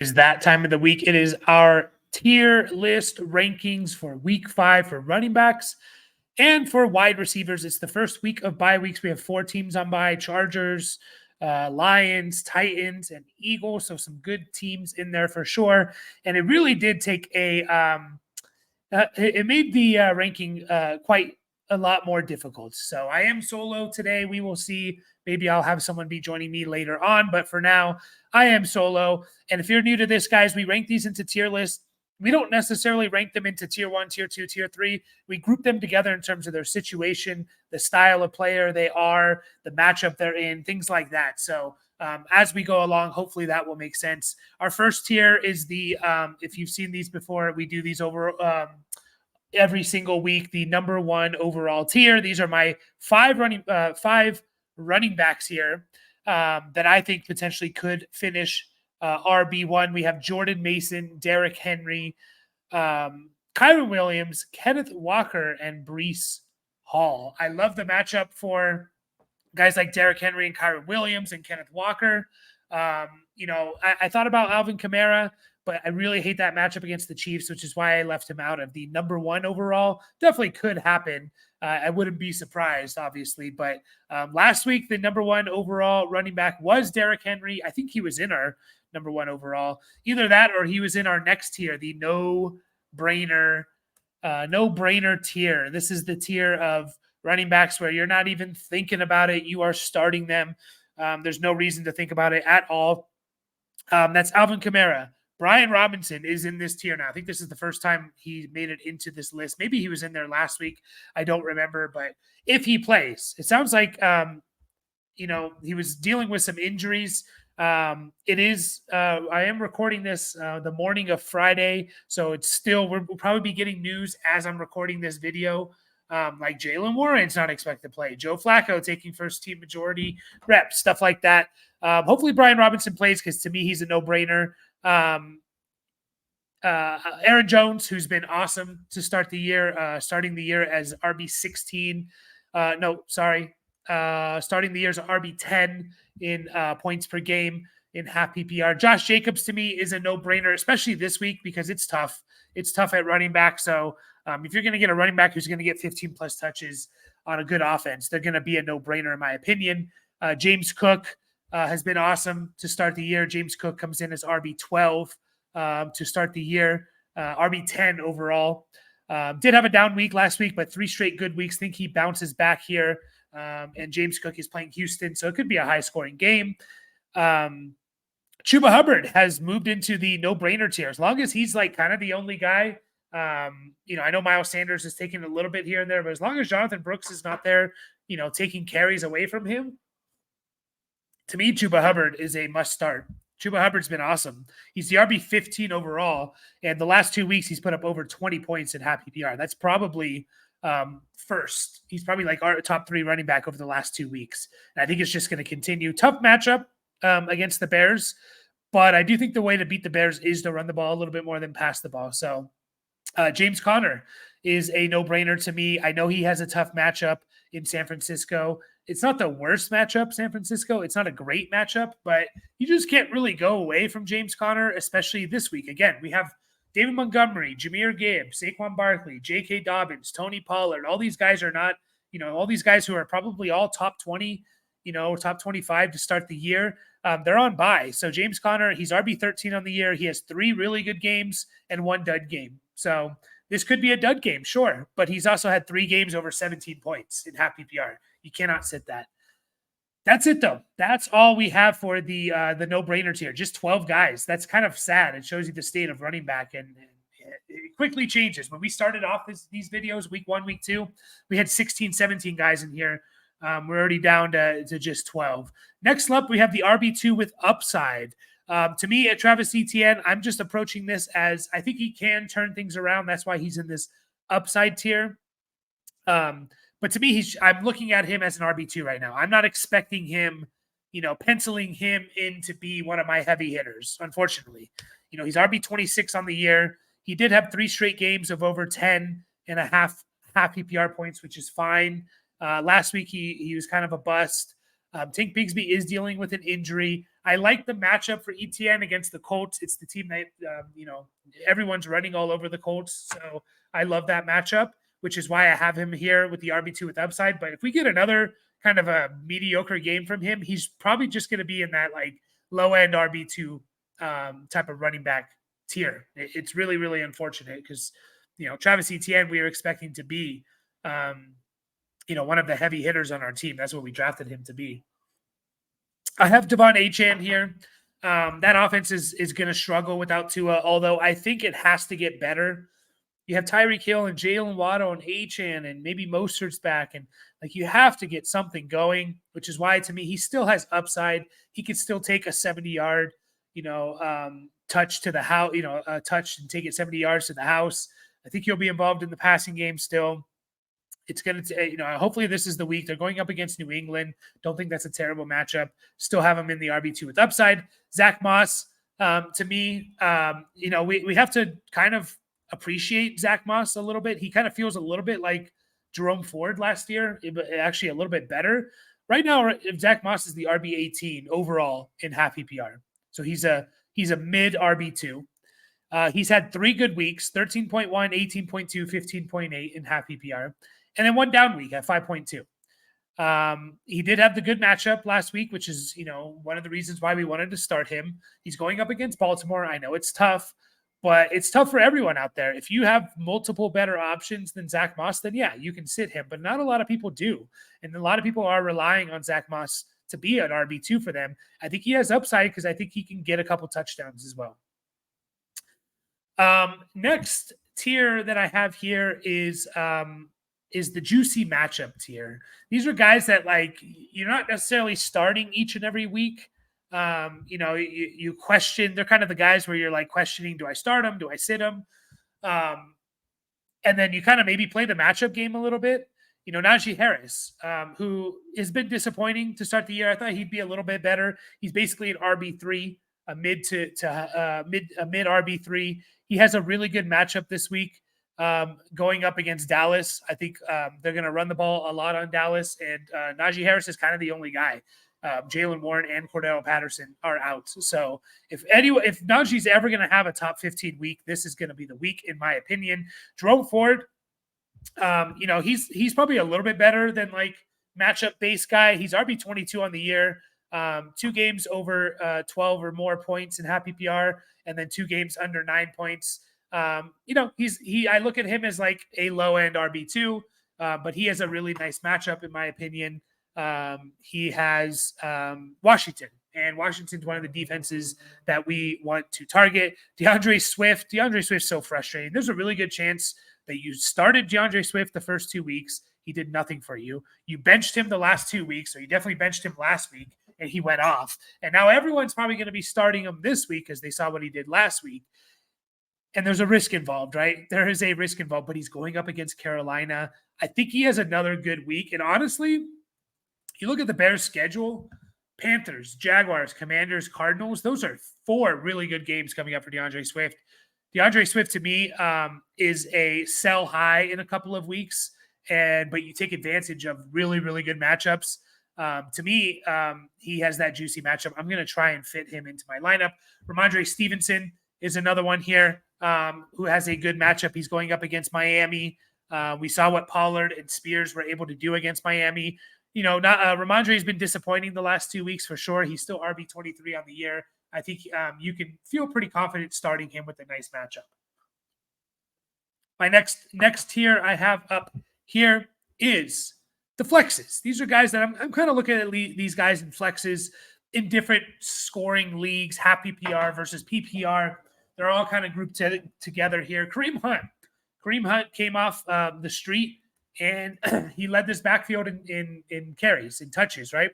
Is that time of the week. It is our tier list rankings for week 5 for running backs and for wide receivers. It's the first week of bye weeks. We have 4 teams on bye: Chargers, Lions, Titans, and Eagles. So some good teams in there for sure. And it really did take it made the ranking quite a lot more difficult. So I am solo today. We will see. Maybe I'll have someone be joining me later on. But for now, I am solo. And if you're new to this, guys, we rank these into tier lists. We don't necessarily rank them into tier 1, tier 2, tier 3. We group them together in terms of their situation, the style of player they are, the matchup they're in, things like that. So as we go along, hopefully that will make sense. Our first tier is the, if you've seen these before, we do these over every single week, the number 1 overall tier. These are my 5 running backs here that I think potentially could finish RB1. We have Jordan Mason, Derrick Henry, Kyron Williams, Kenneth Walker, and Breece Hall. I love the matchup for guys like Derrick Henry and Kyron Williams and Kenneth Walker. I thought about Alvin Kamara, but I really hate that matchup against the Chiefs, which is why I left him out of the number 1 overall. Definitely could happen. I wouldn't be surprised, obviously. But last week, the number 1 overall running back was Derrick Henry. I think he was in our number 1 overall. Either that or he was in our next tier, the no-brainer tier. This is the tier of running backs where you're not even thinking about it. You are starting them. There's no reason to think about it at all. That's Alvin Kamara. Brian Robinson is in this tier now. I think this is the first time he made it into this list. Maybe he was in there last week. I don't remember. But if he plays, it sounds like, he was dealing with some injuries. I am recording this the morning of Friday. So it's still, we'll probably be getting news as I'm recording this video. Like Jalen Warren's not expected to play. Joe Flacco taking first team majority reps, stuff like that. Hopefully Brian Robinson plays because to me, he's a no-brainer. Aaron Jones, who's been awesome to start the year, starting the year as RB16. Starting the year as RB10 in points per game in half PPR. Josh Jacobs to me is a no-brainer, especially this week because it's tough. It's tough at running back. So if you're going to get a running back who's going to get 15 plus touches on a good offense, they're going to be a no-brainer in my opinion. James Cook has been awesome to start the year. James Cook comes in as RB12 to start the year, RB10 overall. Did have a down week last week, but 3 straight good weeks. Think he bounces back here. And James Cook is playing Houston, so it could be a high-scoring game. Chuba Hubbard has moved into the no-brainer tier. As long as he's like kind of the only guy, I know Miles Sanders is taking a little bit here and there, but as long as Jonathan Brooks is not there, taking carries away from him, to me, Chuba Hubbard is a must start. Chuba Hubbard's been awesome. He's the RB15 overall, and the last 2 weeks he's put up over 20 points in half PPR. That's probably first. He's probably like our top 3 running back over the last 2 weeks. And I think it's just going to continue. Tough matchup against the Bears, but I do think the way to beat the Bears is to run the ball a little bit more than pass the ball. So James Conner is a no-brainer to me. I know he has a tough matchup in San Francisco. It's not the worst matchup, San Francisco. It's not a great matchup, but you just can't really go away from James Conner, especially this week. Again, we have David Montgomery, Jahmyr Gibbs, Saquon Barkley, J.K. Dobbins, Tony Pollard. All these guys are not, all these guys who are probably all top 20, top 25 to start the year. They're on bye. So James Conner, he's RB13 on the year. He has 3 really good games and 1 dud game. So this could be a dud game, sure, but he's also had 3 games over 17 points in half PPR. You cannot sit that. That's it, though. That's all we have for the no-brainer tier. Just 12 guys. That's kind of sad. It shows you the state of running back, and it quickly changes. When we started off these videos, week 1, week 2, we had 16, 17 guys in here. We're already down to just 12. Next up, we have the RB2 with upside. To me, at Travis Etienne, I'm just approaching this as I think he can turn things around. That's why he's in this upside tier. But to me, I'm looking at him as an RB2 right now. I'm not expecting him, penciling him in to be one of my heavy hitters, unfortunately. He's RB26 on the year. He did have 3 straight games of over 10 and a half PPR points, which is fine. Last week, he was kind of a bust. Tank Bigsby is dealing with an injury. I like the matchup for ETN against the Colts. It's the team that, everyone's running all over the Colts. So I love that matchup, which is why I have him here with the RB2 with upside. But if we get another kind of a mediocre game from him, he's probably just going to be in that like low end RB2 type of running back tier. It's really, really unfortunate because, Travis Etienne, we were expecting to be, one of the heavy hitters on our team. That's what we drafted him to be. I have Devon Achane here. That offense is going to struggle without Tua, although I think it has to get better. You have Tyreek Hill and Jalen Waddle and Achane and maybe Mostert's back. And like you have to get something going, which is why to me, he still has upside. He could still take a 70-yard, touch to the house, touch and take it 70 yards to the house. I think he'll be involved in the passing game still. It's going to, hopefully this is the week. They're going up against New England. Don't think that's a terrible matchup. Still have him in the RB2 with upside. Zach Moss, to me, we have to kind of appreciate Zach Moss a little bit. He kind of feels a little bit like Jerome Ford last year, but actually a little bit better. Right now, Zach Moss is the RB18 overall in half PPR. So he's a mid RB2. He's had 3 good weeks, 13.1, 18.2, 15.8 in half PPR. And then 1 down week at 5.2. He did have the good matchup last week, which is, one of the reasons why we wanted to start him. He's going up against Baltimore. I know it's tough, but it's tough for everyone out there. If you have multiple better options than Zach Moss, then yeah, you can sit him, but not a lot of people do. And a lot of people are relying on Zach Moss to be an RB2 for them. I think he has upside because I think he can get a couple touchdowns as well. Next tier that I have here is the juicy matchup tier. These are guys that like you're not necessarily starting each and every week. You question. They're kind of the guys where you're like questioning: do I start them? Do I sit them? And then you kind of maybe play the matchup game a little bit. Najee Harris, who has been disappointing to start the year. I thought he'd be a little bit better. He's basically an RB3, a mid RB3. He has a really good matchup this week. Going up against Dallas. I think they're going to run the ball a lot on Dallas, and Najee Harris is kind of the only guy. Jalen Warren and Cordell Patterson are out. So if Najee's ever going to have a top 15 week, this is going to be the week, in my opinion. Jerome Ford, he's probably a little bit better than like matchup based guy. He's RB22 on the year. 2 games over 12 or more points in half PPR, and then 2 games under 9 points. I look at him as like a low end RB2, but he has a really nice matchup in my opinion. He has Washington, and Washington's one of the defenses that we want to target. DeAndre Swift's so frustrating. There's a really good chance that you started DeAndre Swift the first 2 weeks. He did nothing for you. You benched him the last 2 weeks, or you definitely benched him last week, and he went off. And now everyone's probably going to be starting him this week because they saw what he did last week. And there's a risk involved, right? There is a risk involved, but he's going up against Carolina. I think he has another good week. And honestly, you look at the Bears' schedule, Panthers, Jaguars, Commanders, Cardinals, those are 4 really good games coming up for DeAndre Swift. DeAndre Swift, to me, is a sell high in a couple of weeks, but you take advantage of really, really good matchups. To me, he has that juicy matchup. I'm going to try and fit him into my lineup. Ramondre Stevenson is another one here who has a good matchup. He's going up against Miami. We saw what Pollard and Spears were able to do against Miami. Ramondre has been disappointing the last 2 weeks for sure. He's still RB23 on the year. I think you can feel pretty confident starting him with a nice matchup. My next tier I have up here is the flexes. These are guys that I'm kind of looking at these guys in flexes in different scoring leagues, half PPR versus PPR. They're all kind of grouped together here. Kareem Hunt came off the street, and he led this backfield in carries, in touches, right?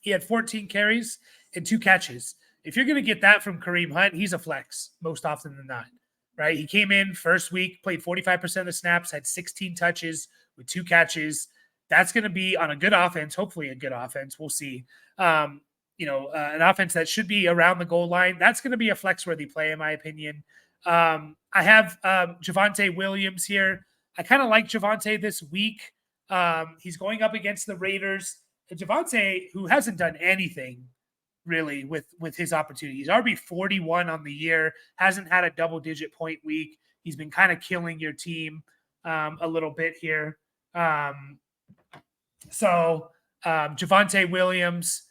He had 14 carries and 2 catches. If you're going to get that from Kareem Hunt, he's a flex most often than not, right? He came in first week, played 45% of the snaps, had 16 touches with 2 catches. That's going to be on a good offense, hopefully a good offense. We'll see. An offense that should be around the goal line. That's going to be a flex-worthy play, in my opinion. I have Javonte Williams here. I kind of like Javonte this week. He's going up against the Raiders. Javonte, who hasn't done anything really with his opportunities. RB 41 on the year, hasn't had a double-digit point week. He's been kind of killing your team a little bit here. Javonte Williams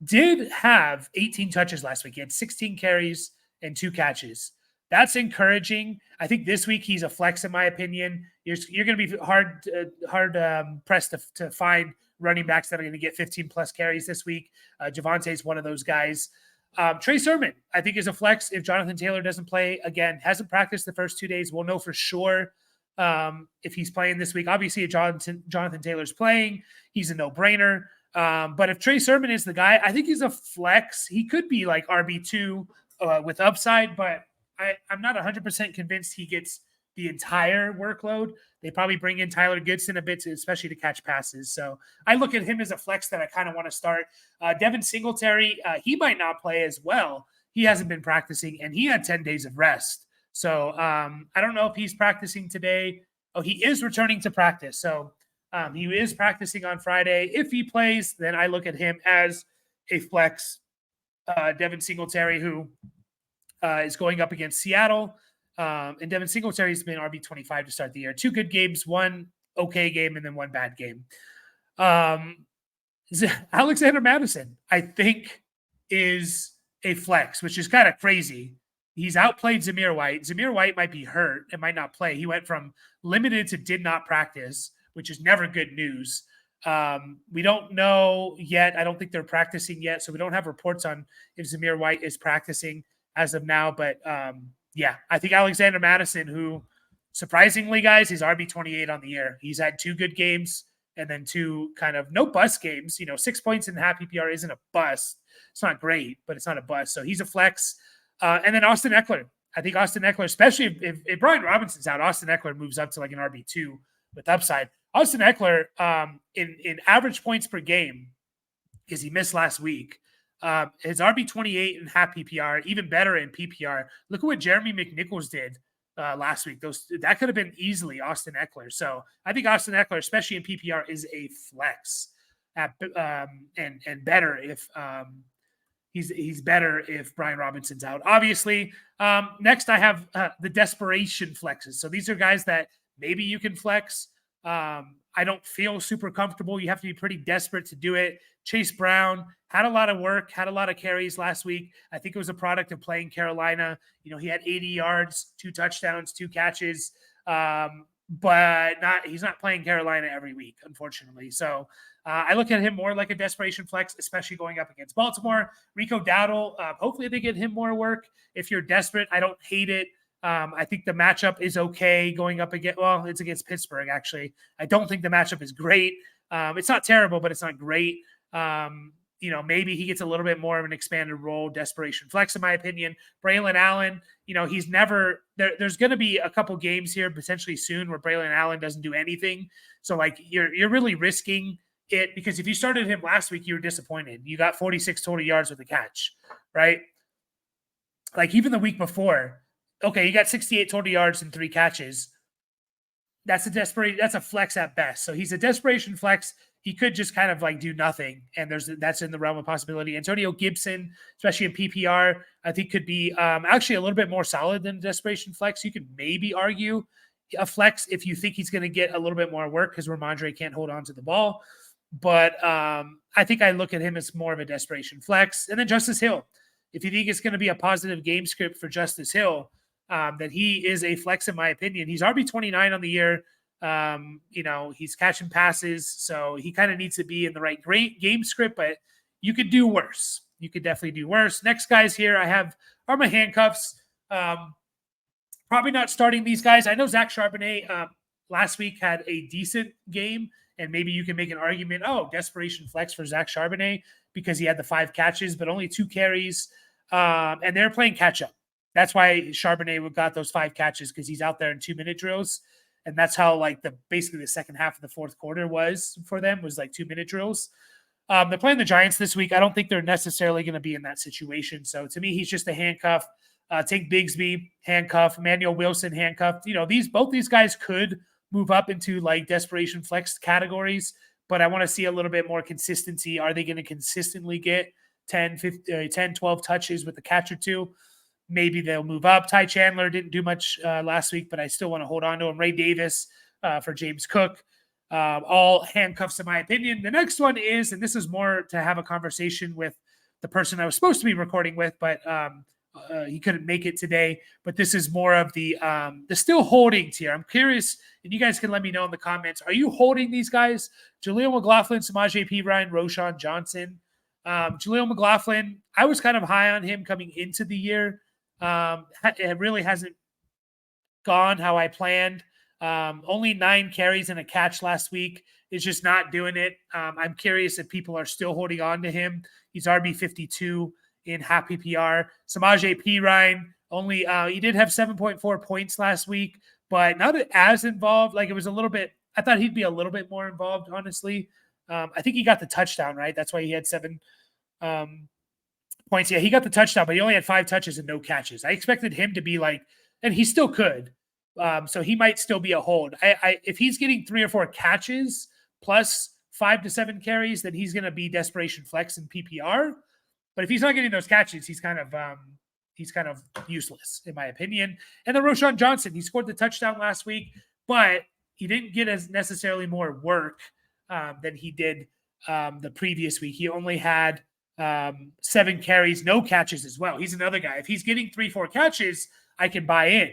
did have 18 touches last week. He had 16 carries and 2 catches. That's encouraging. I think this week he's a flex, in my opinion. You're going to be hard pressed to find running backs that are going to get 15 plus carries this week. Javonte is one of those guys. Trey Sermon, I think, is a flex if Jonathan Taylor doesn't play. Again, hasn't practiced the first 2 days. We'll know for sure if he's playing this week. Obviously, if Jonathan Taylor's playing, he's a no-brainer. But if Trey Sermon is the guy, I think he's a flex. He could be like RB2 with upside, but I'm not 100% convinced he gets the entire workload. They probably bring in Tyler Goodson a bit, especially to catch passes. So I look at him as a flex that I kind of want to start. Devin Singletary, he might not play as well. He hasn't been practicing, and he had 10 days of rest. So I don't know if he's practicing today. Oh, he is returning to practice. So he is practicing on Friday. If he plays, then I look at him as a flex. Devin Singletary, who is going up against Seattle. And Devin Singletary has been RB25 to start the year. 2 good games, 1 okay game, and then 1 bad game. Alexander Madison, I think, is a flex, which is kind of crazy. He's outplayed Zamir White. Zamir White might be hurt and might not play. He went from limited to did not practice, which is never good news. We don't know yet. I don't think they're practicing yet, so we don't have reports on if Zamir White is practicing as of now. But yeah, I think Alexander Madison, who surprisingly, guys, he's RB28 on the year. He's had 2 good games and then 2 kind of no bust games. 6 points in half PPR isn't a bust. It's not great, but it's not a bust. So he's a flex. And then Austin Eckler. I think Austin Eckler, especially if Brian Robinson's out, Austin Eckler moves up to like an RB2 with upside. Austin Eckler, in average points per game, because he missed last week, his RB28 in half PPR, even better in PPR. Look at what Jeremy McNichols did last week. That could have been easily Austin Eckler. So I think Austin Eckler, especially in PPR, is a flex and better if he's better if Brian Robinson's out. Obviously, next I have the desperation flexes. So these are guys that maybe you can flex. I don't feel super comfortable. You have to be pretty desperate to do it. Chase Brown had a lot of work, had a lot of carries last week. I think it was a product of playing Carolina. He had 80 yards, 2 touchdowns, 2 catches, but he's not playing Carolina every week, unfortunately. So I look at him more like a desperation flex, especially going up against Baltimore. Rico Dowdle, hopefully they get him more work. If you're desperate, I don't hate it. I think the matchup is okay going up against, well, it's against Pittsburgh, actually. I don't think the matchup is great. It's not terrible, but it's not great. Maybe he gets a little bit more of an expanded role, desperation flex, in my opinion. Braylon Allen, he's never there's going to be a couple games here potentially soon where Braylon Allen doesn't do anything. So like you're really risking it, because if you started him last week, you were disappointed. You got 46 total yards with a catch, right? Like even the week before, okay, you got 68 total yards and 3 catches. That's a flex at best. So he's a desperation flex. He could just kind of like do nothing, and that's in the realm of possibility. Antonio Gibson, especially in PPR, I think could be actually a little bit more solid than a desperation flex. You could maybe argue a flex if you think he's going to get a little bit more work because Ramondre can't hold on to the ball. But I think I look at him as more of a desperation flex. And then Justice Hill. If you think it's going to be a positive game script for Justice Hill, that he is a flex, in my opinion. He's RB29 on the year. He's catching passes, so he kind of needs to be in the right great game script, but you could do worse. You could definitely do worse. Next guys here I have are my handcuffs. Probably not starting these guys. I know Zach Charbonnet last week had a decent game, and maybe you can make an argument, desperation flex for Zach Charbonnet because he had the 5 catches, but only 2 carries, and they're playing catch up. That's why Charbonnet got those 5 catches, because he's out there in 2-minute drills. And that's how basically the second half of the fourth quarter was for them, was like 2-minute drills. They're playing the Giants this week. I don't think they're necessarily going to be in that situation. So to me, he's just a handcuff. Take Bigsby, handcuff. Emmanuel Wilson, handcuffed. Both these guys could move up into like desperation flex categories, but I want to see a little bit more consistency. Are they going to consistently get 10, 15, 10, 12 touches with a catch or two. Maybe they'll move up. Ty Chandler didn't do much last week, but I still want to hold on to him. Ray Davis for James Cook. All handcuffs, in my opinion. The next one is, and this is more to have a conversation with the person I was supposed to be recording with, but he couldn't make it today. But this is more of the still holding tier. I'm curious, and you guys can let me know in the comments. Are you holding these guys? Jaleel McLaughlin, Samaje Perine, Roshan Johnson. Jaleel McLaughlin, I was kind of high on him coming into the year. It really hasn't gone how I planned. Only 9 carries and a catch last week. Is just not doing it. I'm curious if people are still holding on to him. He's RB 52 in half PPR. Samaje Perine only he did have 7.4 points last week, but not as involved. Like it was a little bit. I thought he'd be a little bit more involved, honestly. I think he got the touchdown, right? That's why he had 7 points. Yeah, he got the touchdown, but he only had 5 touches and no catches. I expected him to be like, and he still could. So he might still be a hold. If he's getting 3 or 4 catches plus 5 to 7 carries, then he's going to be desperation flex in PPR. But if he's not getting those catches, he's kind of useless in my opinion. And then Roshan Johnson, he scored the touchdown last week, but he didn't get as necessarily more work than he did the previous week. He only had 7 carries, no catches as well. He's another guy. If he's getting 3-4 catches, I can buy in,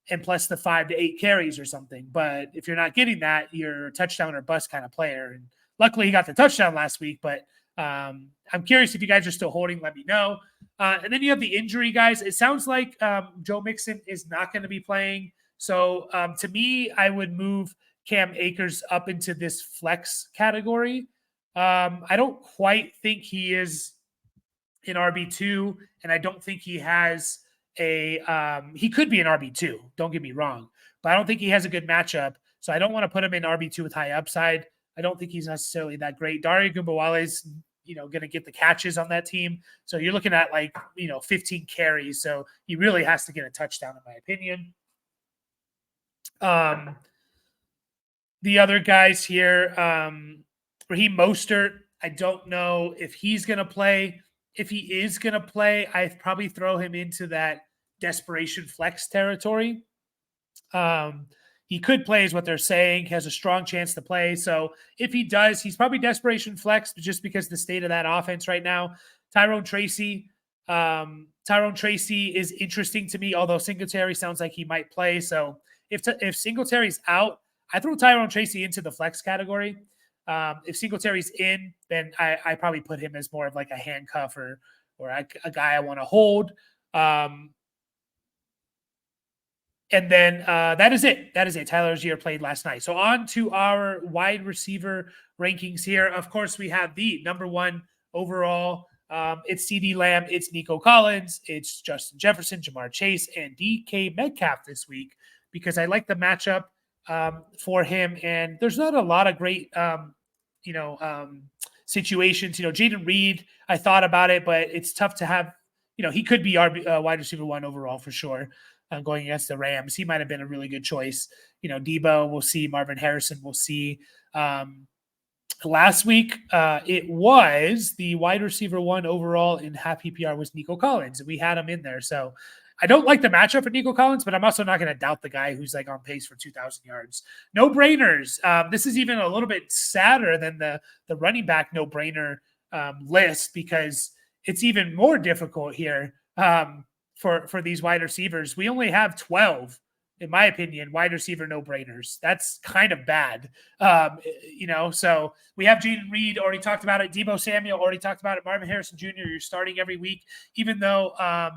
and plus the 5 to 8 carries or something. But if you're not getting that, you're a touchdown or bust kind of player. And luckily he got the touchdown last week, but I'm curious if you guys are still holding, let me know. And then you have the injury guys. It sounds like Joe Mixon is not going to be playing. So to me, I would move Cam Akers up into this flex category. I don't quite think he is in RB2, and I don't think he has he could be an RB2, don't get me wrong, but I don't think he has a good matchup. So I don't want to put him in RB2 with high upside. I don't think he's necessarily that great. Daria Gumbawale's, going to get the catches on that team. So you're looking at 15 carries. So he really has to get a touchdown, in my opinion. The other guys here, Raheem Mostert, I don't know if he's going to play. If he is going to play, I'd probably throw him into that desperation flex territory. He could play is what they're saying, has a strong chance to play. So if he does, he's probably desperation flex just because the state of that offense right now. Tyrone Tracy is interesting to me, although Singletary sounds like he might play. So if Singletary's out, I throw Tyrone Tracy into the flex category. If Singletary's in, then I probably put him as more of like a handcuff or a guy I want to hold. And then that is it. Tyler Algier played last night. So on to our wide receiver rankings here. Of course, we have the number 1 overall. It's CeeDee Lamb. It's Nico Collins. It's Justin Jefferson, Jamar Chase, and DK Metcalf this week because I like the matchup for him. And there's not a lot of great, situations. Jaden Reed, I thought about it, but it's tough to have, he could be our wide receiver 1 overall for sure. Going against the Rams, he might have been a really good choice. Debo, we'll see. Marvin Harrison, we'll see. Last week, it was the wide receiver 1 overall in half PPR was Nico Collins, and we had him in there. So I don't like the matchup for Nico Collins, but I'm also not going to doubt the guy who's on pace for 2,000 yards. No brainers. This is even a little bit sadder than the running back no brainer list because it's even more difficult here. For these wide receivers, we only have 12, in my opinion, wide receiver no-brainers. That's kind of bad. So we have Jaden Reed, already talked about it. Debo Samuel, already talked about it. Marvin Harrison Jr., you're starting every week, even though, a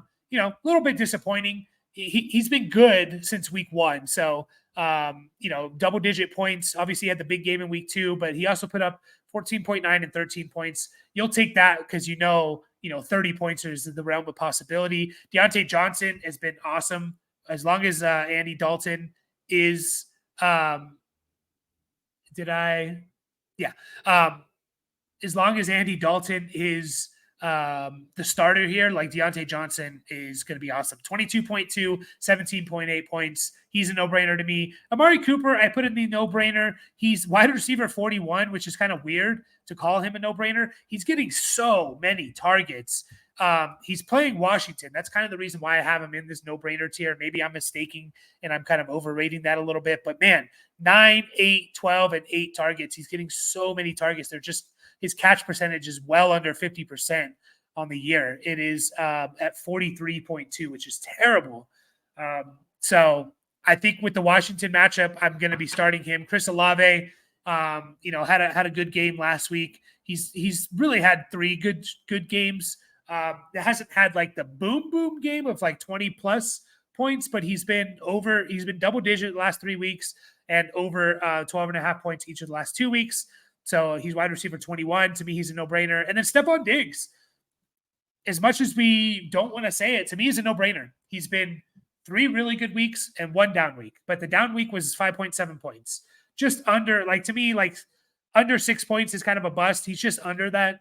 little bit disappointing. He's been good since week 1. So, double-digit points. Obviously, he had the big game in week 2, but he also put up 14.9 and 13 points. You'll take that because 30 points is the realm of possibility. Deontay Johnson has been awesome. As long as Andy Dalton is as long as Andy Dalton is the starter here, like Deontay Johnson, is going to be awesome. 22.2, 17.8 points. He's a no-brainer to me. Amari Cooper, I put in the no-brainer. He's wide receiver 41, which is kind of weird to call him a no-brainer. He's getting so many targets. He's playing Washington. That's kind of the reason why I have him in this no-brainer tier. Maybe I'm mistaking and I'm kind of overrating that a little bit. But man, 9, 8, 12, and 8 targets. He's getting so many targets. They're just his catch percentage is well under 50% on the year. It is at 43.2, which is terrible. So I think with the Washington matchup, I'm going to be starting him. Chris Olave, had a good game last week. He's really had 3 good games. It hasn't had like the boom game of like 20 plus points, but he's been double digit the last 3 weeks and over 12.5 points each of the last 2 weeks. So he's wide receiver 21. To me, he's a no-brainer. And then Stephon Diggs, as much as we don't want to say it, to me, he's a no-brainer. He's been 3 really good weeks and 1 down week. But the down week was 5.7 points. Just under, to me, under 6 points is kind of a bust. He's just under that.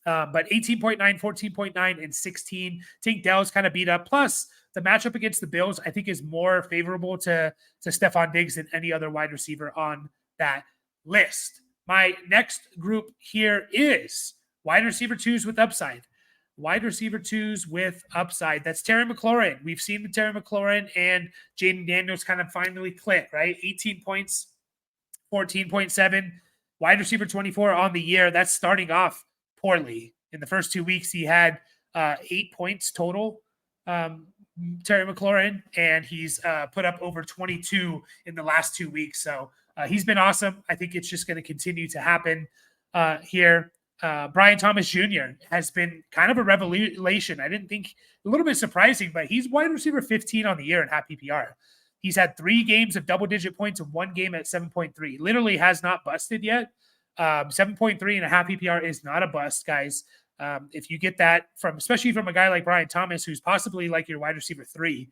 But 18.9, 14.9, and 16. Tank Dell's kind of beat up. Plus, the matchup against the Bills, I think, is more favorable to Stephon Diggs than any other wide receiver on that list. My next group here is wide receiver 2s with upside. Wide receiver 2s with upside. That's Terry McLaurin. We've seen the Terry McLaurin and Jaden Daniels kind of finally click, right? 18 points, 14.7. Wide receiver 24 on the year. That's starting off poorly. In the first 2 weeks, he had 8 points total, Terry McLaurin, and he's put up over 22 in the last 2 weeks. So he's been awesome. I think it's just going to continue to happen here. Brian Thomas Jr. has been kind of a revelation. I didn't think, a little bit surprising, but he's wide receiver 15 on the year in half PPR. He's had 3 games of double-digit points and 1 game at 7.3. Literally has not busted yet. 7.3 and a half PPR is not a bust, guys. If you get that especially from a guy like Brian Thomas, who's possibly like your wide receiver 3,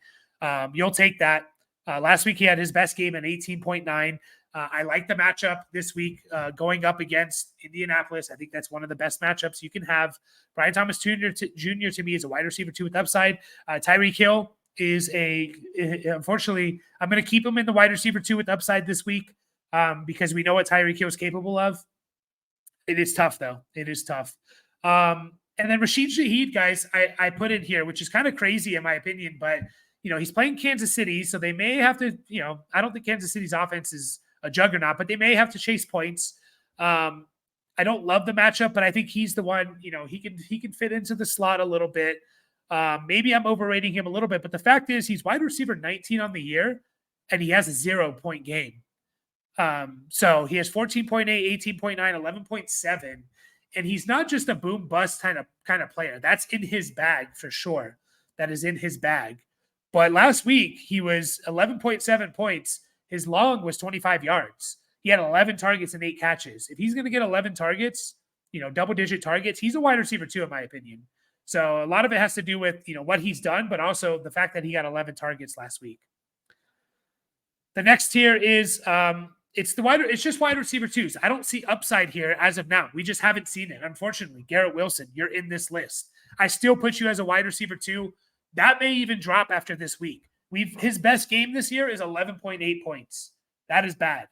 you'll take that. Last week he had his best game at 18.9. I like the matchup this week going up against Indianapolis. I think that's one of the best matchups you can have. Brian Thomas Jr. to me is a wide receiver 2 with upside. Tyreek Hill is unfortunately, I'm going to keep him in the wide receiver 2 with upside this week because we know what Tyreek Hill is capable of. It is tough, though. It is tough. And then Rashid Shaheed, guys, I put in here, which is kind of crazy in my opinion, but he's playing Kansas City, so they may have to, I don't think Kansas City's offense is a juggernaut, but they may have to chase points. I don't love the matchup, but I think he's the one, he can fit into the slot a little bit. Maybe I'm overrating him a little bit, but the fact is he's wide receiver 19 on the year and he has a 0-point game. So he has 14.8, 18.9, 11.7, and he's not just a boom bust kind of player. That's in his bag for sure. That is in his bag. But last week he was 11.7 points. His long was 25 yards. He had 11 targets and 8 catches. If he's going to get 11 targets, double-digit targets, he's a wide receiver 2, in my opinion. So a lot of it has to do with, what he's done, but also the fact that he got 11 targets last week. The next tier is it's just wide receiver 2s. I don't see upside here as of now. We just haven't seen it. Unfortunately, Garrett Wilson, you're in this list. I still put you as a wide receiver 2. That may even drop after this week. His best game this year is 11.8 points. That is bad.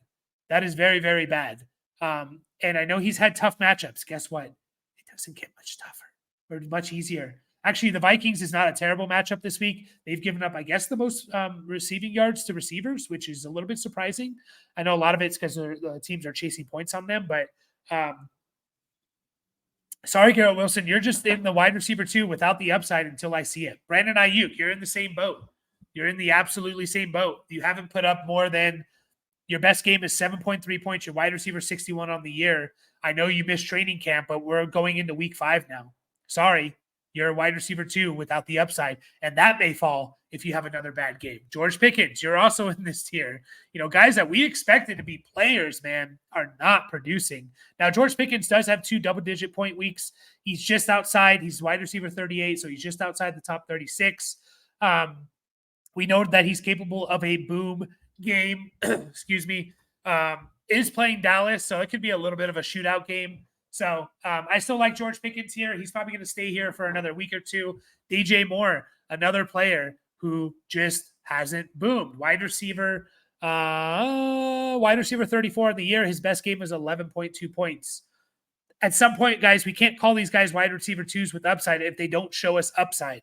That is very, very bad. And I know he's had tough matchups. Guess what? It doesn't get much tougher or much easier. Actually, the Vikings is not a terrible matchup this week. They've given up, I guess, the most receiving yards to receivers, which is a little bit surprising. I know a lot of it's because the teams are chasing points on them, but sorry, Garrett Wilson, you're just in the wide receiver 2 without the upside until I see it. Brandon Ayuk, you're in the same boat. You're in the absolutely same boat. You haven't put up more than your best game is 7.3 points. Your wide receiver 61 on the year. I know you missed training camp, but we're going into week 5 now. Sorry, you're a wide receiver 2 without the upside, and that may fall if you have another bad game. George Pickens, you're also in this tier. Guys that we expected to be players, man, are not producing. Now, George Pickens does have 2 double-digit point weeks. He's just outside. He's wide receiver 38, so he's just outside the top 36. We know that he's capable of a boom game. Excuse me. Is playing Dallas, so it could be a little bit of a shootout game. So I still like George Pickens here. He's probably going to stay here for another week or two. DJ Moore, another player who just hasn't boomed. Wide receiver 34 in the year. His best game was 11.2 points. At some point, guys, we can't call these guys wide receiver twos with upside if they don't show us upside.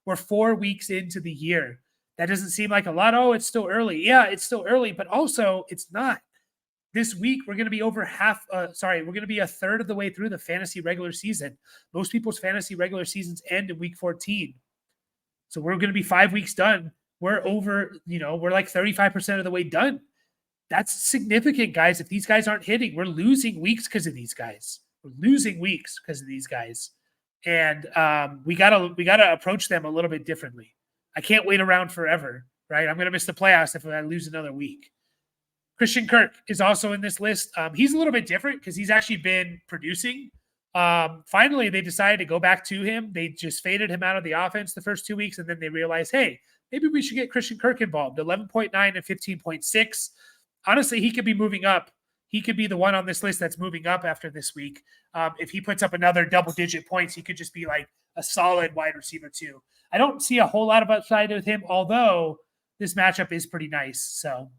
We're 4 weeks into the year. That doesn't seem like a lot. Oh, it's still early. Yeah, it's still early, but also it's not. This week, we're going to be we're going to be a third of the way through the fantasy regular season. Most people's fantasy regular seasons end in week 14. So we're going to be 5 weeks done. We're over, we're like 35% of the way done. That's significant, guys. If these guys aren't hitting, we're losing weeks because of these guys. We're losing weeks because of these guys. And we gotta approach them a little bit differently. I can't wait around forever, right? I'm going to miss the playoffs if I lose another week. Christian Kirk is also in this list. He's a little bit different because he's actually been producing. Finally, they decided to go back to him. They just faded him out of the offense the first 2 weeks, and then they realized, hey, maybe we should get Christian Kirk involved. 11.9 and 15.6. Honestly, he could be moving up. He could be the one on this list that's moving up after this week. If he puts up another double-digit points, he could just be like a solid wide receiver too. I don't see a whole lot of upside with him, although this matchup is pretty nice. So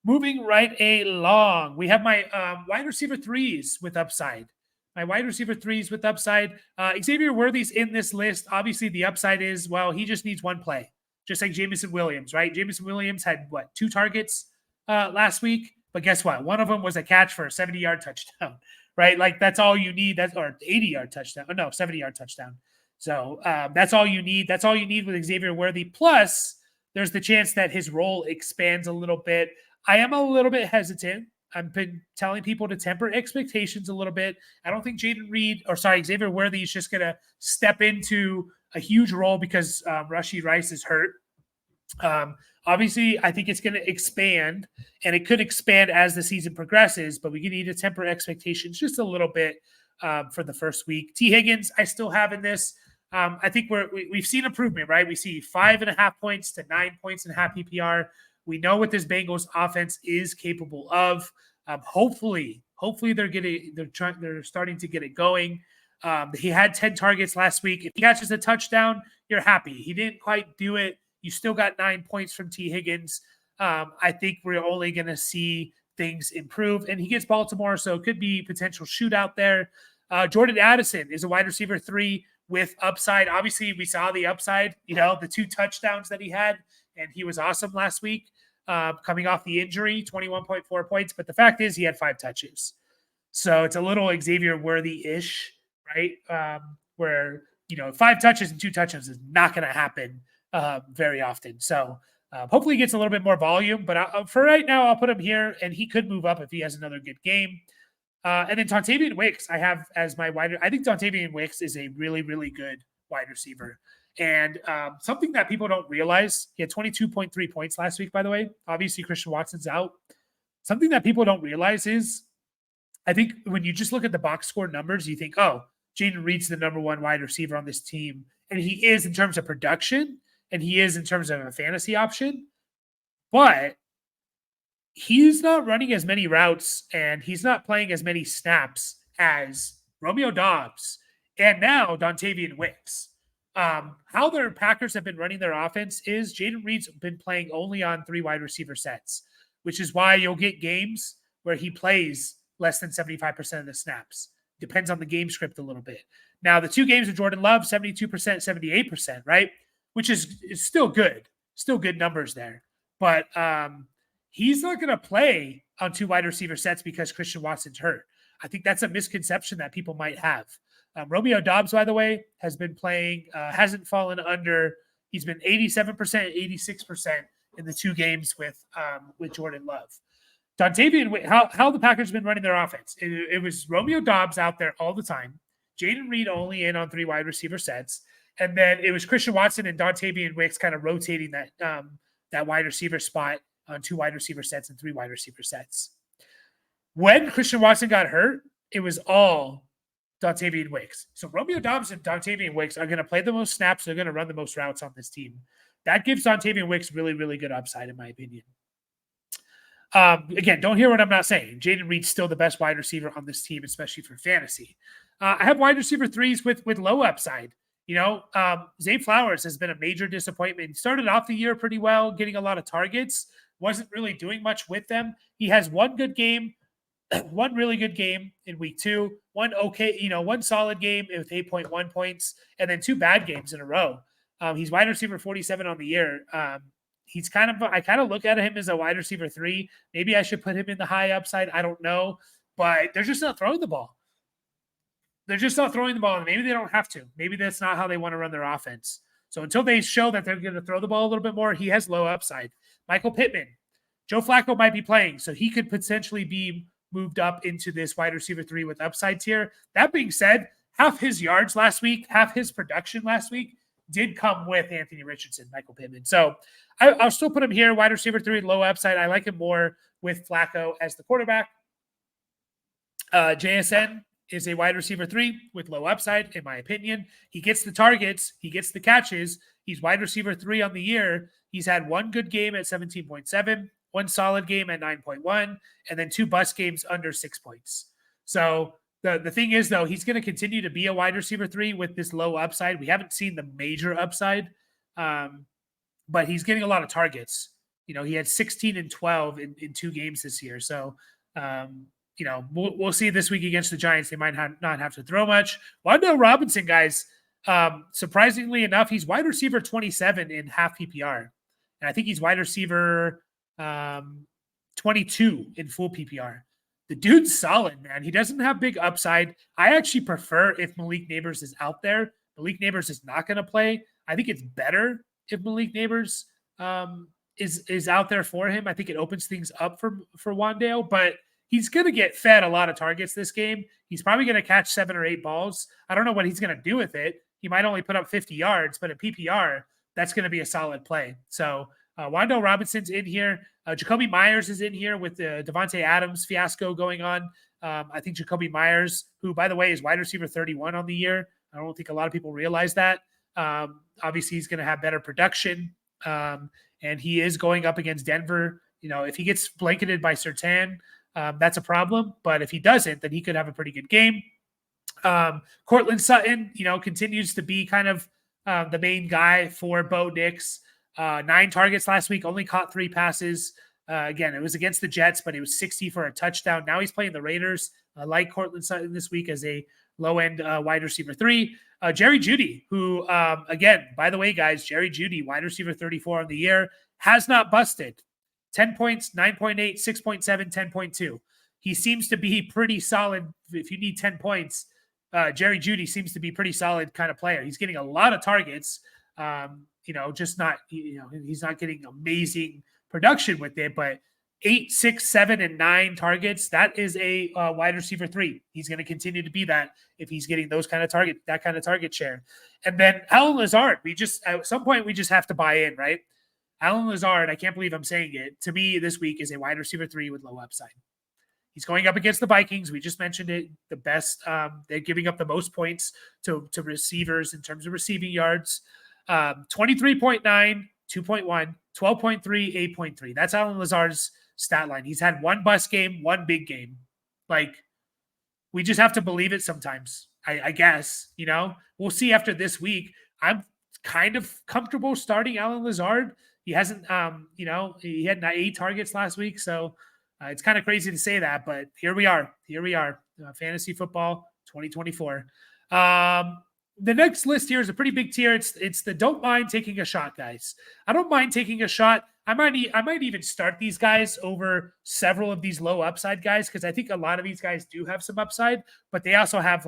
moving right along, we have my wide receiver threes with upside. My wide receiver threes with upside. Xavier Worthy's in this list. Obviously, the upside is, well, he just needs one play, just like Jameson Williams, right? Jameson Williams had, 2 targets last week? But guess what? One of them was a catch for a 70-yard touchdown, right? Like, that's all you need. Or 80-yard touchdown. Oh, no, 70-yard touchdown. So that's all you need. That's all you need with Xavier Worthy. Plus, there's the chance that his role expands a little bit. I am a little bit hesitant. I've been telling people to temper expectations a little bit. I don't think Xavier Worthy is just going to step into a huge role because Rashee Rice is hurt. Obviously, I think it's going to expand, and it could expand as the season progresses, but we need to temper expectations just a little bit for the first week. T. Higgins, I still have in this. I think we've seen improvement, right? We see 5.5 points to 9 points in half PPR. We know what this Bengals offense is capable of. Hopefully they're starting to get it going. He had 10 targets last week. If he catches a touchdown, you're happy. He didn't quite do it. You still got 9 points from T. Higgins. I think we're only going to see things improve. And he gets Baltimore, so it could be potential shootout there. Jordan Addison is a wide receiver 3 with upside. Obviously, we saw the upside, the 2 touchdowns that he had, and he was awesome last week. Coming off the injury, 21.4 points. But the fact is he had 5 touches. So it's a little Xavier Worthy-ish, right? Where, 5 touches and 2 touchdowns is not going to happen very often. So hopefully he gets a little bit more volume. But for right now, I'll put him here, and he could move up if he has another good game. And then Dontavian Wicks, I have as my wide. I think Dontavian Wicks is a really, really good wide receiver. And something that people don't realize, he had 22.3 points last week, by the way. Obviously, Christian Watson's out. Something that people don't realize is, I think when you just look at the box score numbers, you think, oh, Jaden Reed's the number 1 wide receiver on this team. And he is in terms of production, and he is in terms of a fantasy option. But he's not running as many routes, and he's not playing as many snaps as Romeo Doubs and now Dontavian Wicks. How their Packers have been running their offense is Jaden Reed's been playing only on 3 wide receiver sets, which is why you'll get games where he plays less than 75% of the snaps. Depends on the game script a little bit. Now, the 2 games of Jordan Love, 72%, 78%, right? Which is still good. Still good numbers there. But he's not going to play on 2 wide receiver sets because Christian Watson's hurt. I think that's a misconception that people might have. Romeo Doubs, by the way, has been playing, hasn't fallen under. He's been 87%, 86% in the 2 games with Jordan Love. Dontavian, how the Packers have been running their offense. It was Romeo Doubs out there all the time. Jaden Reed only in on 3 wide receiver sets. And then it was Christian Watson and Dontavian Wicks kind of rotating that wide receiver spot on 2 wide receiver sets and 3 wide receiver sets. When Christian Watson got hurt, it was all Dontavian Wicks. So Romeo Doubs and Dontavian Wicks are going to play the most snaps. They're going to run the most routes on this team. That gives Dontavian Wicks really, really good upside, in my opinion. Again, don't hear what I'm not saying. Jaden Reed's still the best wide receiver on this team, especially for fantasy. I have wide receiver threes with low upside. Zay Flowers has been a major disappointment. He started off the year pretty well, getting a lot of targets. Wasn't really doing much with them. He has one good game, one really good game in week 2, one solid game with 8.1 points, and then 2 bad games in a row. He's wide receiver 47 on the year. I kind of look at him as a wide receiver 3. Maybe I should put him in the high upside. I don't know, but they're just not throwing the ball. Maybe they don't have to. Maybe that's not how they want to run their offense. So until they show that they're going to throw the ball a little bit more, he has low upside. Michael Pittman, Joe Flacco might be playing, so he could potentially be moved up into this wide receiver 3 with upside tier. That being said, half his yards last week, half his production last week did come with Anthony Richardson, Michael Pittman. So I'll still put him here, wide receiver 3, low upside. I like him more with Flacco as the quarterback. JSN is a wide receiver 3 with low upside, in my opinion. He gets the targets. He gets the catches. He's wide receiver 3 on the year. He's had one good game at 17.7, one solid game at 9.1, and then 2 bust games under 6 points. So the thing is, though, he's going to continue to be a wide receiver 3 with this low upside. We haven't seen the major upside, but he's getting a lot of targets. He had 16 and 12 in 2 games this year. So, we'll see this week against the Giants. They might not have to throw much. Wan'Dale Robinson, guys, surprisingly enough, he's wide receiver 27 in half PPR. And I think he's wide receiver 22 in full PPR. The dude's solid, man. He doesn't have big upside. I actually prefer if Malik Neighbors is out there. Malik Neighbors is not going to play. I think it's better if Malik Neighbors is out there for him. I think it opens things up for Wan'Dale, but he's going to get fed a lot of targets this game. He's probably going to catch 7 or 8 balls. I don't know what he's going to do with it. He might only put up 50 yards, but at PPR, that's going to be a solid play. So Wan'Dale Robinson's in here. Jacoby Myers is in here with the Devontae Adams fiasco going on. I think Jacoby Myers, who, by the way, is wide receiver 31 on the year. I don't think a lot of people realize that. Obviously, he's going to have better production, and he is going up against Denver. If he gets blanketed by Surtain, that's a problem. But if he doesn't, then he could have a pretty good game. Cortland Sutton, continues to be kind of the main guy for Bo Nix. 9 targets last week, only caught 3 passes. Again, it was against the Jets, but it was 60 for a touchdown. Now he's playing the Raiders. I like Cortland Sutton this week as a low-end wide receiver 3. Jerry Jeudy, who, again, by the way, guys, Jerry Jeudy, wide receiver 34 on the year, has not busted. 10 points, 9.8, 6.7, 10.2. He seems to be pretty solid. If you need 10 points, Jerry Jeudy seems to be pretty solid kind of player. He's getting a lot of targets. Just not, he's not getting amazing production with it, but 8, 6, 7, and 9 targets, that is a wide receiver 3. He's going to continue to be that if he's getting that kind of target share. And then Allen Lazard, at some point, we just have to buy in, right? Allen Lazard, I can't believe I'm saying it, to me this week is a wide receiver 3 with low upside. He's going up against the Vikings. We just mentioned it. The best, they're giving up the most points to receivers in terms of receiving yards. 23.9, 2.1, 12.3, 8.3. That's Allen Lazard's stat line. He's had 1 bust game, 1 big game. We just have to believe it sometimes, I guess. We'll see after this week. I'm kind of comfortable starting Allen Lazard. He hasn't, he had 8 targets last week, so it's kind of crazy to say that, but here we are. Fantasy football 2024. The next list here is a pretty big tier. It's the don't mind taking a shot, guys. I don't mind taking a shot. I might even start these guys over several of these low upside guys because I think a lot of these guys do have some upside, but they also have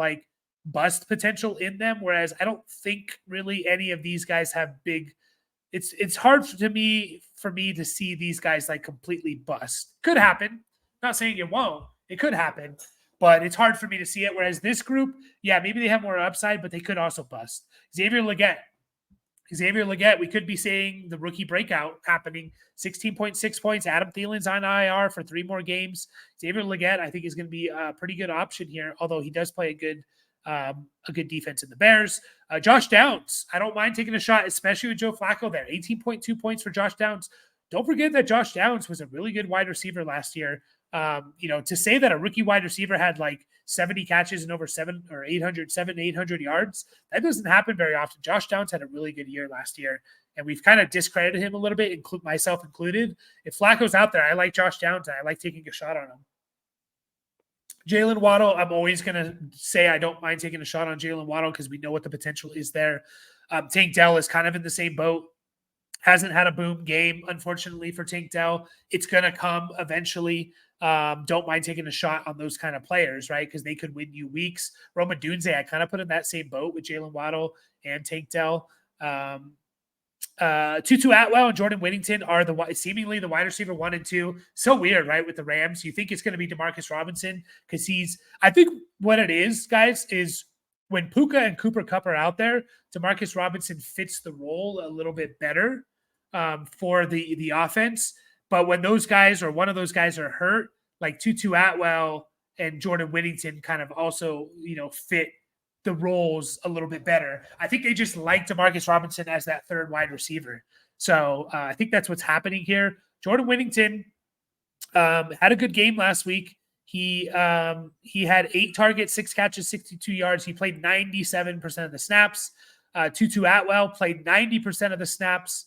bust potential in them. Whereas I don't think really any of these guys have big. It's hard for me to see these guys completely bust. Could happen. Not saying it won't. It could happen. But it's hard for me to see it. Whereas this group, yeah, maybe they have more upside, but they could also bust. Xavier Legette, we could be seeing the rookie breakout happening. 16.6 points. Adam Thielen's on IR for 3 more games. Xavier Legette, I think, is going to be a pretty good option here, although he does play a good defense in the Bears. Josh Downs, I don't mind taking a shot, especially with Joe Flacco there. 18.2 points for Josh Downs. don't forget that Josh Downs was a really good wide receiver last year. To say that a rookie wide receiver had like 70 catches and over 800 yards, that doesn't happen very often. Josh Downs had a really good year last year, and we've kind of discredited him a little bit, myself included. If Flacco's out there, I like Josh Downs, and I like taking a shot on him. Jalen Waddle, I'm always going to say I don't mind taking a shot on Jalen Waddle because we know what the potential is there. Tank Dell is kind of in the same boat. Hasn't had a boom game, unfortunately, for Tank Dell. It's going to come eventually. Don't mind taking a shot on those kind of players, right? Because they could win you weeks. Roma Dunze, I kind of put in that same boat with Jalen Waddle and Tank Dell. Tutu Atwell and Jordan Whittington are seemingly the wide receiver 1 and 2. So weird, right? With the Rams, you think it's going to be Demarcus Robinson because I think what it is, guys, is when Puka and Cooper Kupp are out there, Demarcus Robinson fits the role a little bit better for the offense. But when those guys or one of those guys are hurt, like Tutu Atwell and Jordan Whittington kind of also, fit the roles a little bit better. I think they just like Demarcus Robinson as that third wide receiver. So I think that's what's happening here. Jordan Whittington had a good game last week. He had 8 targets, 6 catches, 62 yards. He played 97% of the snaps. Tutu Atwell played 90% of the snaps.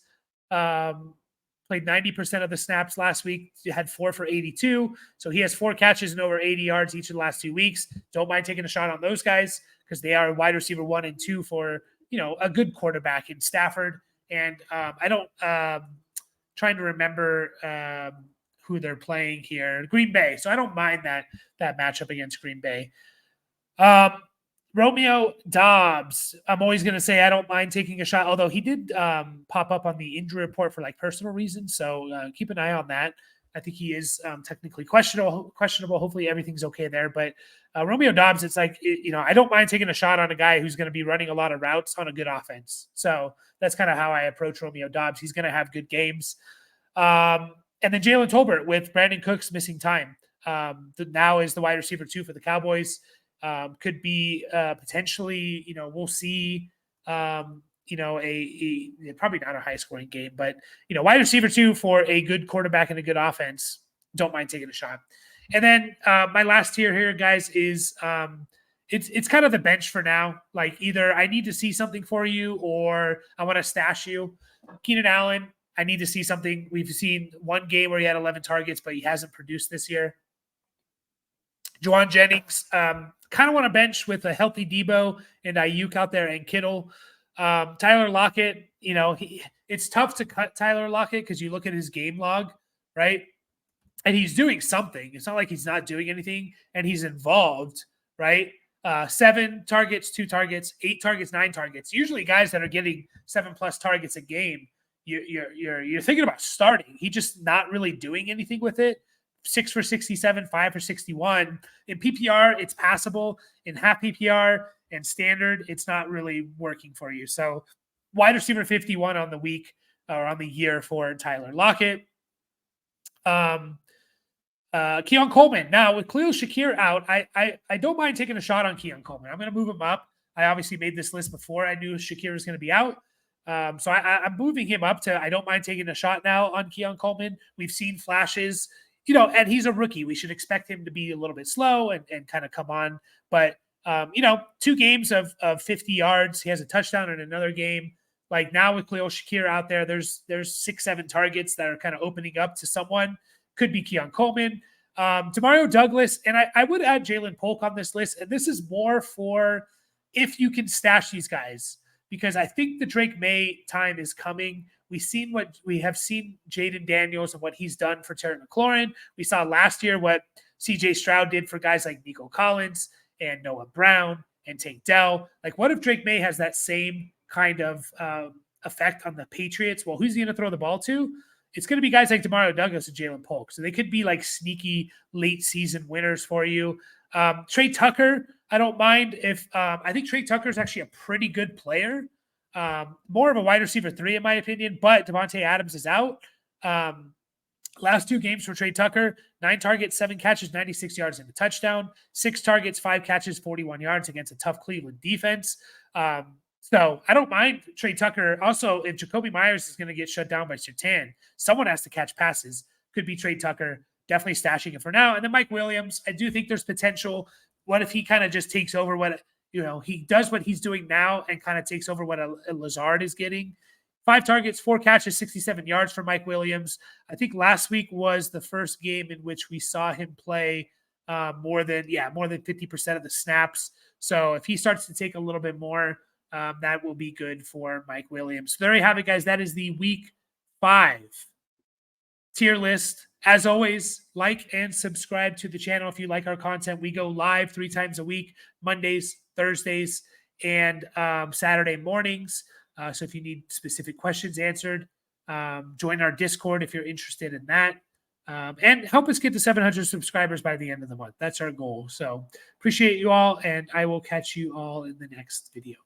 Played 90% of the snaps last week. He had 4 for 82. So he has 4 catches and over 80 yards each of the last 2 weeks. Don't mind taking a shot on those guys because they are wide receiver 1 and 2 for, a good quarterback in Stafford. And I don't trying to remember who they're playing here. Green Bay. So I don't mind that matchup against Green Bay. Romeo Doubs. I'm always going to say I don't mind taking a shot, although he did pop up on the injury report for like personal reasons. So keep an eye on that. I think he is technically questionable. Hopefully everything's okay there. But Romeo Doubs, it's like, I don't mind taking a shot on a guy who's going to be running a lot of routes on a good offense. So that's kind of how I approach Romeo Doubs. He's going to have good games. And then Jalen Tolbert with Brandon Cooks missing time. Now is the wide receiver 2 for the Cowboys. Could be potentially, we'll see, probably not a high scoring game, but, wide receiver 2 for a good quarterback and a good offense. Don't mind taking a shot. And then my last tier here, guys, is it's kind of the bench for now. Like either I need to see something for you or I want to stash you. Keenan Allen, I need to see something. We've seen one game where he had 11 targets, but he hasn't produced this year. Juwan Jennings, kind of want to bench with a healthy Debo and Ayuk out there and Kittle. Tyler Lockett, it's tough to cut Tyler Lockett because you look at his game log, right? And he's doing something. It's not like he's not doing anything, and he's involved, right? 7 targets, 2 targets, 8 targets, 9 targets. Usually guys that are getting 7+ targets a game, you're thinking about starting. He's just not really doing anything with it. 6 for 67, 5 for 61. In PPR, it's passable. In half PPR and standard, it's not really working for you. So wide receiver 51 on the week or on the year for Tyler Lockett. Keon Coleman. Now, with Khalil Shakir out, I don't mind taking a shot on Keon Coleman. I'm going to move him up. I obviously made this list before I knew Shakir was going to be out. So I'm moving him up to I don't mind taking a shot now on Keon Coleman. We've seen flashes. And he's a rookie. We should expect him to be a little bit slow and kind of come on. But, 2 games of 50 yards. He has a touchdown in another game. Like now with Khalil Shakir out there, there's 6-7 targets that are kind of opening up to someone. Could be Keon Coleman. Demario Douglas, and I would add Jalen Polk on this list. And this is more for if you can stash these guys. Because I think the Drake May time is coming. We have seen Jaden Daniels and what he's done for Terry McLaurin. We saw last year what CJ Stroud did for guys like Nico Collins and Noah Brown and Tank Dell. Like, what if Drake May has that same kind of effect on the Patriots? Well, who's he going to throw the ball to? It's going to be guys like Demario Douglas and Jalen Polk. So they could be like sneaky late season winners for you. Trey Tucker, I don't mind if I think Trey Tucker is actually a pretty good player. More of a wide receiver 3 in my opinion, but Devontae Adams is out. Last 2 games for Trey Tucker, 9 targets, 7 catches, 96 yards and a touchdown, 6 targets, 5 catches, 41 yards against a tough Cleveland defense. So I don't mind Trey Tucker. Also, if Jacoby Myers is going to get shut down by Sertan, someone has to catch passes. Could be Trey Tucker. Definitely stashing it for now. And then Mike Williams, I do think there's potential. What if he kind of just takes over what, he does what he's doing now and kind of takes over what a Lazard is getting? 5 targets, 4 catches, 67 yards for Mike Williams. I think last week was the first game in which we saw him play more than 50% of the snaps. So if he starts to take a little bit more, that will be good for Mike Williams. So there you have it, guys. That is the week 5 tier list. As always, like and subscribe to the channel if you like our content. We go live 3 times a week, Mondays, Thursdays, and Saturday mornings. So if you need specific questions answered, join our Discord if you're interested in that. And help us get to 700 subscribers by the end of the month. That's our goal. So appreciate you all, and I will catch you all in the next video.